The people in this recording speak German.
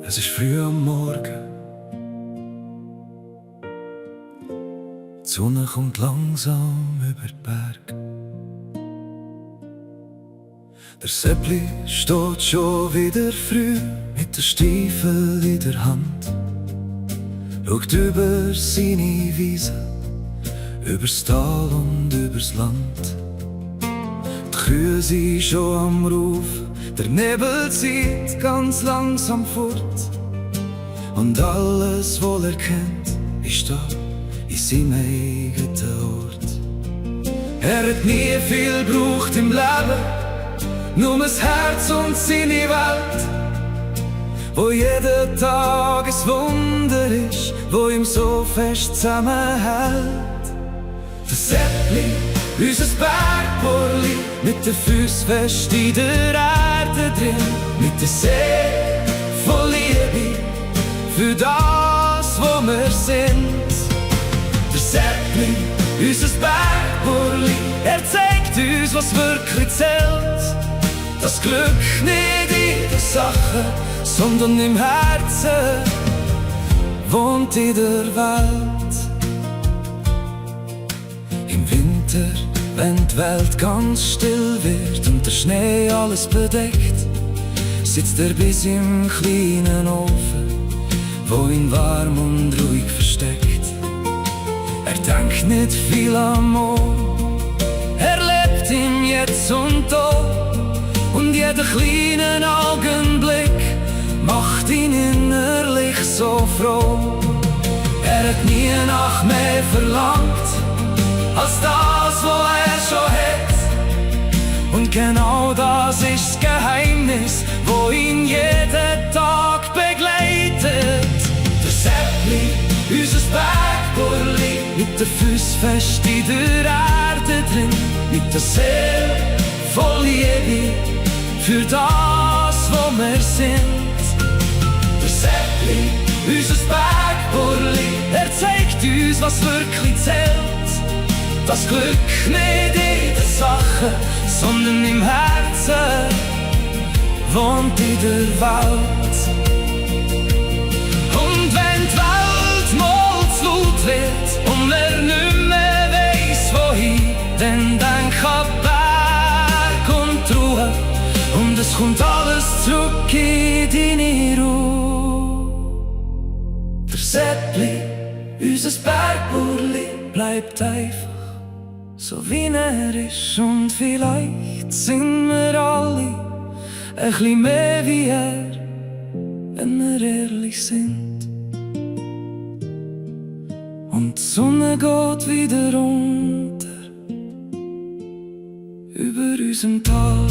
Es ist früh am Morgen. Die Sonne kommt langsam über den Berg. Der Seppli steht schon wieder früh mit den Stiefeln in der Hand. Schaut über seine Wiese, übers Tal und übers Land. Die Kühe sind schon am Rufen, der Nebel zieht ganz langsam fort. Und alles, was er kennt, ist da in seinem eigenen Ort. Er hat nie viel gebraucht im Leben, nur das Herz und seine Welt, wo jeden Tag ein Wunder ist, wo ihm so fest zusammenhält. Der Seppli, unser Bergburli, mit den Füßen fest in der Erde drin, mit der See voll Liebe für das, wo wir sind. Der Seppli, unser Bergburli, er zeigt uns, was wirklich zählt. Das Glück nicht in den Sachen, sondern im Herzen wohnt in der Welt. Im Winter, wenn die Welt ganz still wird und der Schnee alles bedeckt, sitzt er bis im kleinen Ofen, wo ihn warm und ruhig versteckt. Er denkt nicht viel am Morgen, er lebt im Jetzt und da. Und jeder kleine Augenblick macht ihn innerlich so froh. Er hat nie nach mehr verlangt, als das, was er schon hat. Und genau das ist das Geheimnis, wo ihn jeden Tag begleitet. Der Seppli, unser Bergburli, mit den Füßen fest in der Erde drin, mit der Seele voll Liebe für das, wo wir sind. Der Seppli, unser Bergburli, er zeigt uns, was wirklich zählt. Das Glück nicht in den Sachen, sondern im Herzen wohnt in der Welt. Und wenn die Welt mal zu laut wird und er nicht mehr weiss, wohin, dann denk an Berg und Ruhe. Und es kommt alles zurück in deine Ruhe. Der Seppli, unser Bergburli, bleibt einfach so wie er ist. Und vielleicht sind wir alle ein bisschen mehr wie er, wenn wir ehrlich sind. Und die Sonne geht wieder unter über unserem Tal.